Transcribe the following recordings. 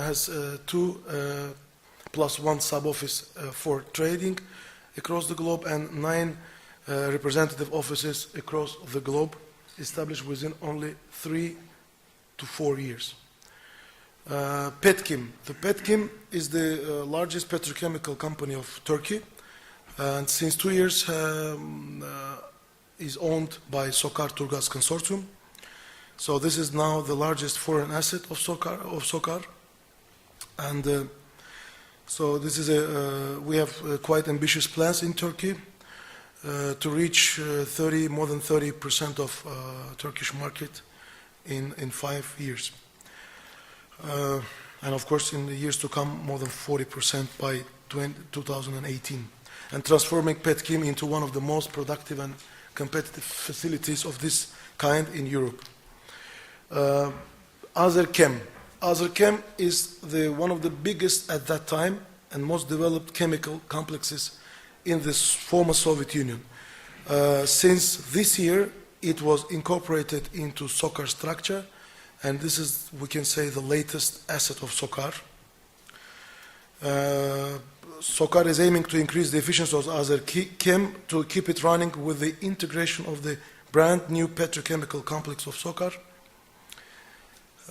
has two plus one sub-office for trading across the globe and 9 representative offices across the globe, established within only 3 to 4 years. Petkim. The Petkim is the largest petrochemical company of Turkey, and since 2 years is owned by Sokar Turgaz Consortium. So this is now the largest foreign asset of Sokar. And so this is we have quite ambitious plans in Turkey to reach more than 30% of Turkish market in 5 years. And of course, in the years to come, more than 40% by 2018. And transforming Petkim into one of the most productive and competitive facilities of this kind in Europe. Azerchem. Azerchem is one of the biggest at that time and most developed chemical complexes in the former Soviet Union. Since this year, it was incorporated into Sokar structure, and this is, we can say, the latest asset of Sokar. Sokar is aiming to increase the efficiency of Azerchem to keep it running with the integration of the brand new petrochemical complex of Sokar,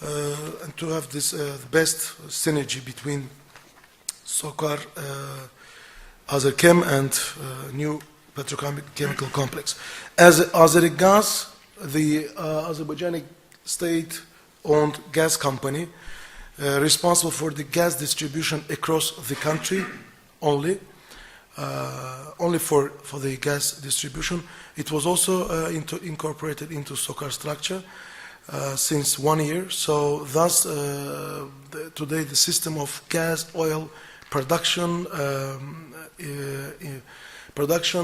and to have this best synergy between Sokar, Azerchem, and new petrochemical complex. As Azerigaz, the Azerbaijani state-owned gas company, responsible for the gas distribution across the country only for the gas distribution. It was also incorporated into Sokar structure since 1 year. So thus, today the system of gas, oil production,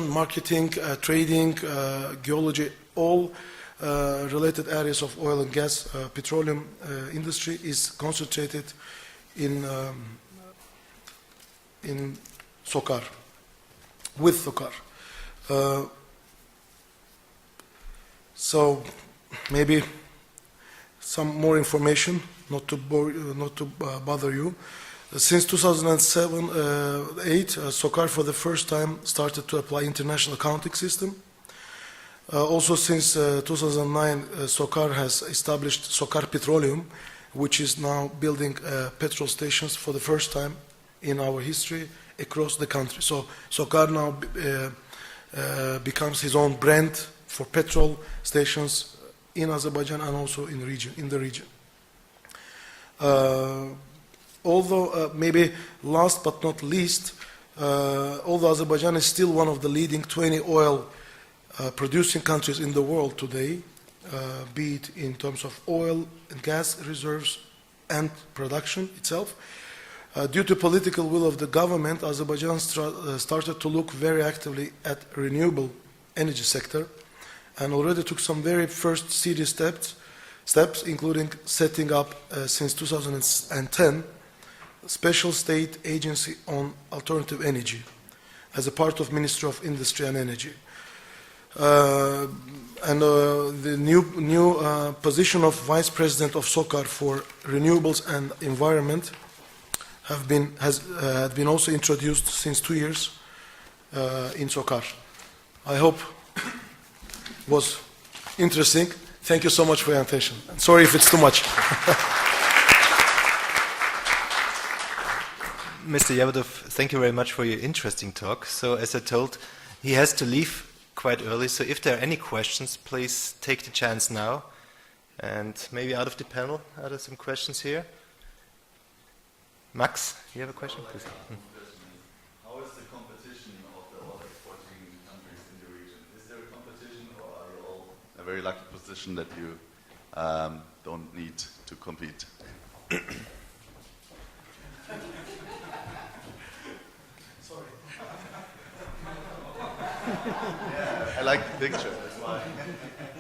marketing, trading, geology, all related areas of oil and gas, petroleum industry is concentrated in Sokar, with Sokar. So maybe some more information, not to bother you. Since 2007-8, Sokar for the first time started to apply international accounting system. Also since 2009, Sokar has established Sokar Petroleum, which is now building petrol stations for the first time in our history across the country. So Sokar now becomes his own brand for petrol stations in Azerbaijan and also in the region. Although maybe last but not least, although Azerbaijan is still one of the leading 20 oil producing countries in the world today, be it in terms of oil and gas reserves and production itself, due to political will of the government, Azerbaijan started to look very actively at renewable energy sector and already took some very first serious steps, including setting up since 2010 a special state agency on alternative energy as a part of Ministry of Industry and Energy. The new position of Vice President of Sokar for Renewables and Environment had been also introduced since 2 years in Sokar. I hope it was interesting. Thank you so much for your attention. Sorry if it's too much. Mr. Yabadov, thank you very much for your interesting talk. So as I told, he has to leave quite early, so if there are any questions, please take the chance now. And maybe out of the panel, are there some questions here? Max, you have a question? Please. How is the competition of the oil exporting countries in the region? Is there a competition, or are you all in a very lucky position that you don't need to compete? Sorry. Yeah, I like the picture, that's why.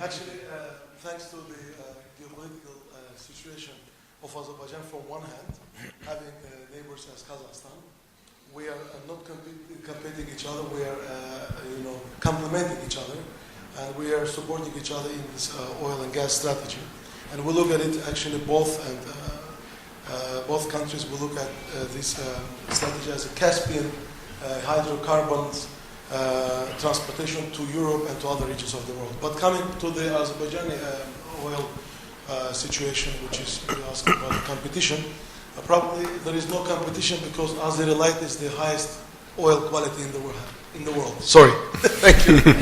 Actually, thanks to the geopolitical situation of Azerbaijan from one hand, having neighbors as Kazakhstan, we are not competing each other, we are complementing each other, and we are supporting each other in this oil and gas strategy. And we look at it actually both, and Both countries will look at this strategy as a Caspian hydrocarbons transportation to Europe and to other regions of the world. But coming to the Azerbaijani oil situation, which is you asked about the competition, probably there is no competition because Azeri Light is the highest oil quality in the world. Sorry. Thank you.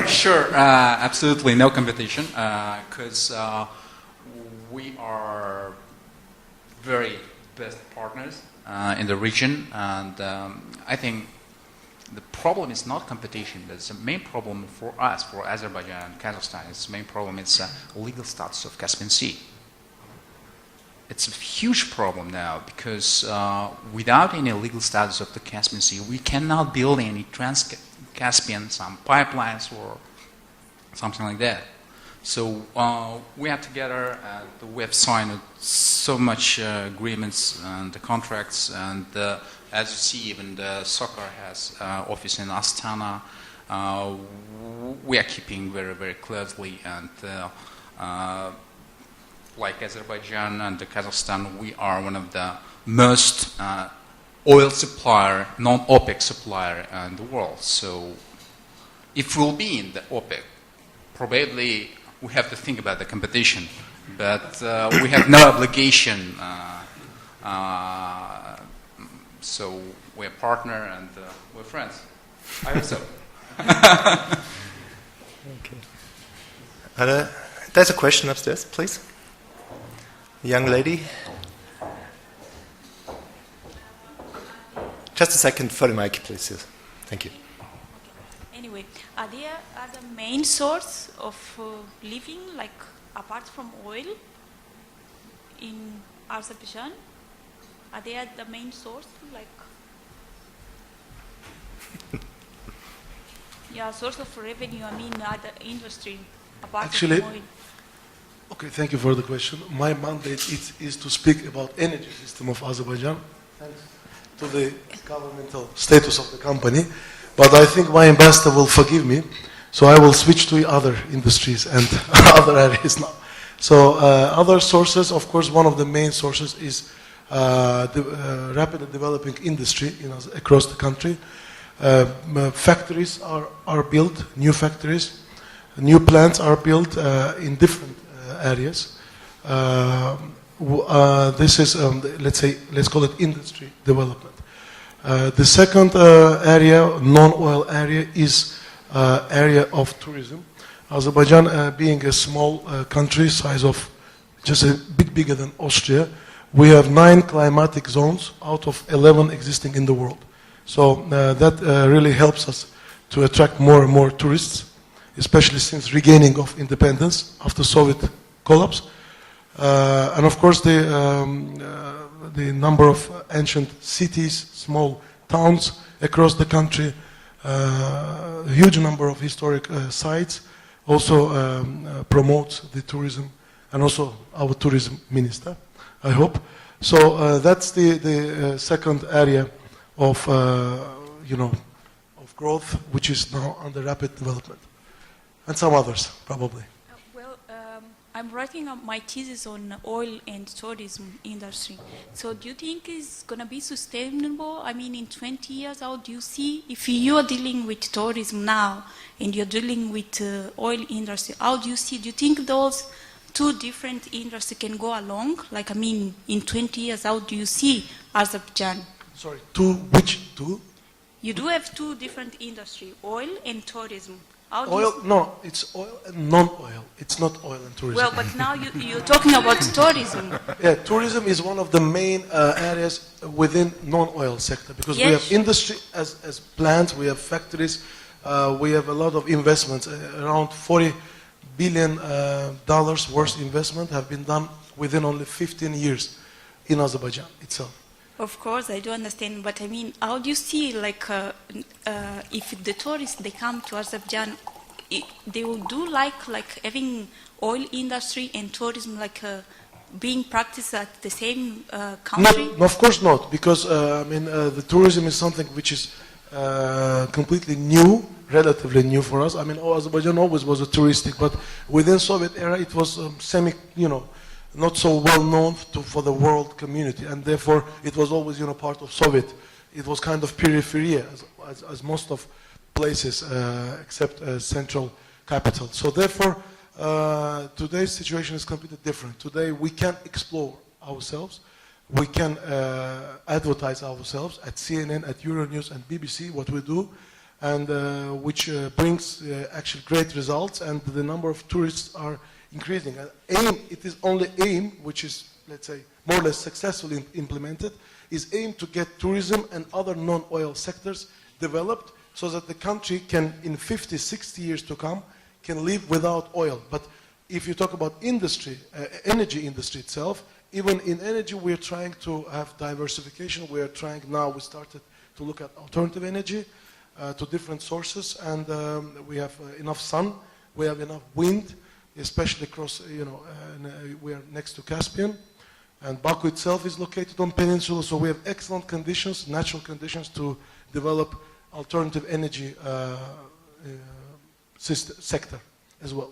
Sure, absolutely no competition, because we are very best partners in the region, and I think the problem is not competition. The main problem for us, for Azerbaijan and Kazakhstan, the main problem is legal status of Caspian Sea. It's a huge problem now because without any legal status of the Caspian Sea, we cannot build any Trans-Caspian, some pipelines or something like that. So we are together and we have signed so much agreements and the contracts, and as you see, even the soccer has office in Astana. We are keeping very, very closely, and like Azerbaijan and Kazakhstan, we are one of the most oil supplier, non-OPEC supplier in the world. So if we'll be in the OPEC, probably we have to think about the competition, but we have no obligation. So we're a partner and we're friends. I hope so. Okay. There's a question upstairs, please. Young lady. Just a second for the mic, please. Yes. Thank you. Anyway, are the main source of living, like apart from oil, in Azerbaijan? Are they the main source, like? Yeah, source of revenue. I mean, other industry apart from oil. Okay, thank you for the question. My mandate is to speak about energy system of Azerbaijan, thanks to the governmental status of the company. But I think my ambassador will forgive me, so I will switch to other industries and other areas now. So other sources, of course, one of the main sources is the rapidly developing industry across the country. Factories are built, new factories, new plants are built in different areas. This is, let's call it industry development. The second area, non-oil area, is area of tourism. Azerbaijan, being a small country, size of just a bit bigger than Austria, we have 9 climatic zones out of 11 existing in the world. So that really helps us to attract more and more tourists, especially since regaining of independence after Soviet collapse. And of course the number of ancient cities, small towns across the country, a huge number of historic sites also promotes the tourism, and also our tourism minister, I hope. So that's the second area of of growth, which is now under rapid development, and some others probably. I'm writing up my thesis on oil and tourism industry. So do you think it's going to be sustainable? I mean, in 20 years, how do you see, if you are dealing with tourism now and you're dealing with oil industry, how do you think those two different industries can go along? Like, I mean, in 20 years, how do you see Azerbaijan? Sorry, which two? You do have two different industries, oil and tourism. Oil? No, it's oil and non-oil. It's not oil and tourism. Well, but now you're talking about tourism. Yeah, tourism is one of the main areas within non-oil sector, because we have industry as plants, we have factories, we have a lot of investments. Around $40 billion worth investment have been done within only 15 years in Azerbaijan itself. Of course, I do understand, but I mean, how do you see, like, if the tourists, they come to Azerbaijan, they will do like having oil industry and tourism, like, being practiced at the same country? No, of course not, because, the tourism is something which is completely new, relatively new for us. I mean, Azerbaijan always was a touristic, but within Soviet era, it was not so well known for the world community, and therefore it was always, part of Soviet. It was kind of periphery, as most of places, except central capital. So therefore, today's situation is completely different. Today we can explore ourselves. We can advertise ourselves at CNN, at Euronews, and BBC, what we do, and which brings actually great results, and the number of tourists are increasing. It is only AIM, which is, let's say, more or less successfully implemented, is aimed to get tourism and other non-oil sectors developed so that the country can, in 50, 60 years to come, can live without oil. But if you talk about industry, energy industry itself, even in energy, we're trying to have diversification. We started to look at alternative energy to different sources, and we have enough sun, we have enough wind, especially across, we are next to Caspian, and Baku itself is located on peninsula, so we have excellent conditions, natural conditions to develop alternative energy sector as well.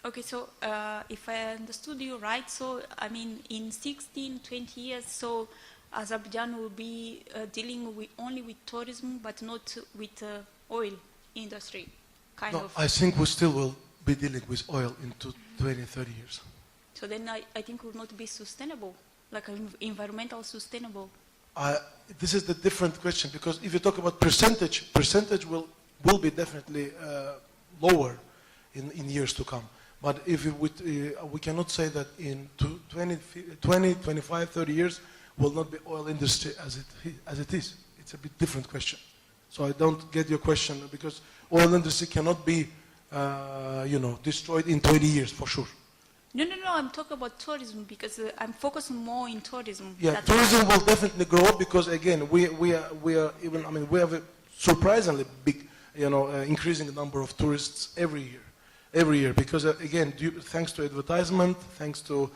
Okay, so if I understood you right, so I mean in 16, 20 years, so Azerbaijan will be dealing only with tourism, but not with oil industry, kind of. I think we still will be dealing with oil into 20, 30 years. So then I think will not be sustainable, like environmental sustainable. This is the different question, because if you talk about percentage will be definitely lower in years to come. But if we cannot say that in 20, 25, 30 years will not be oil industry as it is. It's a bit different question. So I don't get your question, because oil industry cannot be destroyed in 20 years for sure. No, I'm talking about tourism, because I'm focusing more in tourism. Yeah, tourism will definitely grow, because again, we have a surprisingly big, increasing number of tourists every year, because again, thanks to advertisement, thanks to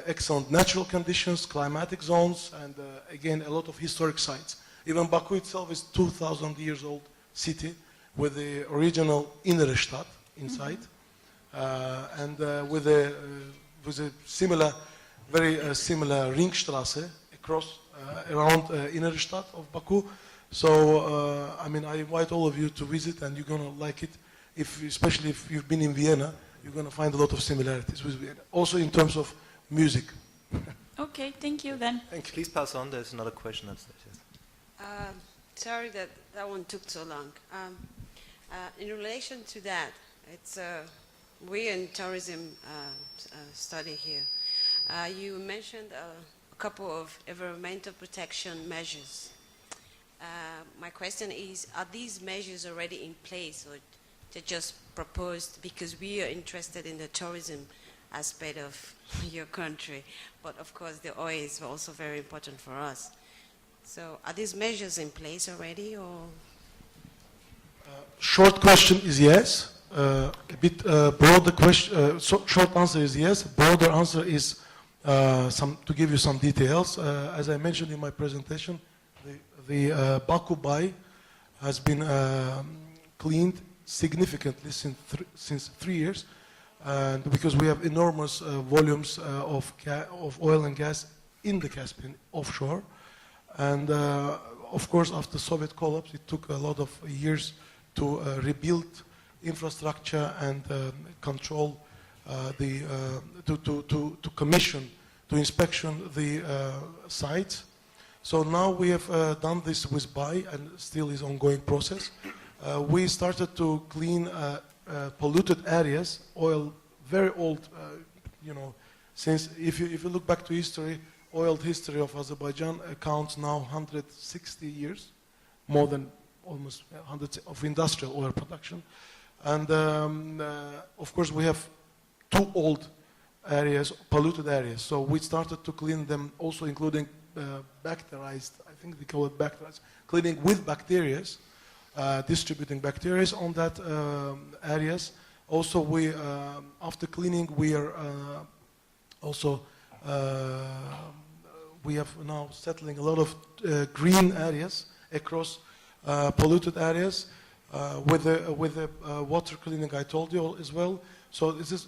excellent natural conditions, climatic zones, and again, a lot of historic sites. Even Baku itself is 2,000 years old city with the original inner Stadt inside, and with a similar, very similar Ringstraße across around inner Stadt of Baku. So I invite all of you to visit, and you're gonna like it. Especially if you've been in Vienna, you're gonna find a lot of similarities with Vienna. Also in terms of music. Okay, thank you then. Thank you. Please pass on. There's another question upstairs. Yes. Sorry that one took so long. In relation to that, it's we in tourism study here. You mentioned a couple of environmental protection measures. My question is, are these measures already in place, or they're just proposed because we are interested in the tourism aspect of your country, but of course the oil is also very important for us. So are these measures in place already, or? Short question is yes. A bit broader question. Short answer is yes. Broader answer is to give you some details. As I mentioned in my presentation, the Baku Bay has been cleaned significantly since 3 years, and because we have enormous volumes of oil and gas in the Caspian offshore, and of course after Soviet collapse it took a lot of years to rebuild infrastructure and control to commission, to inspection the sites. So now we have done this with Bay, and still is ongoing process. We started to clean polluted areas, oil, very old, since if you look back to history, oil history of Azerbaijan accounts now 160 years, more than almost 100 of industrial oil production. And of course we have 2 old areas, polluted areas. So we started to clean them, also including bacteriized, I think they call it bacteriized, cleaning with bacteria, distributing bacteria on that areas. Also we, after cleaning, we are also, we have now settling a lot of green areas across polluted areas with the water cleaning I told you as well. So this is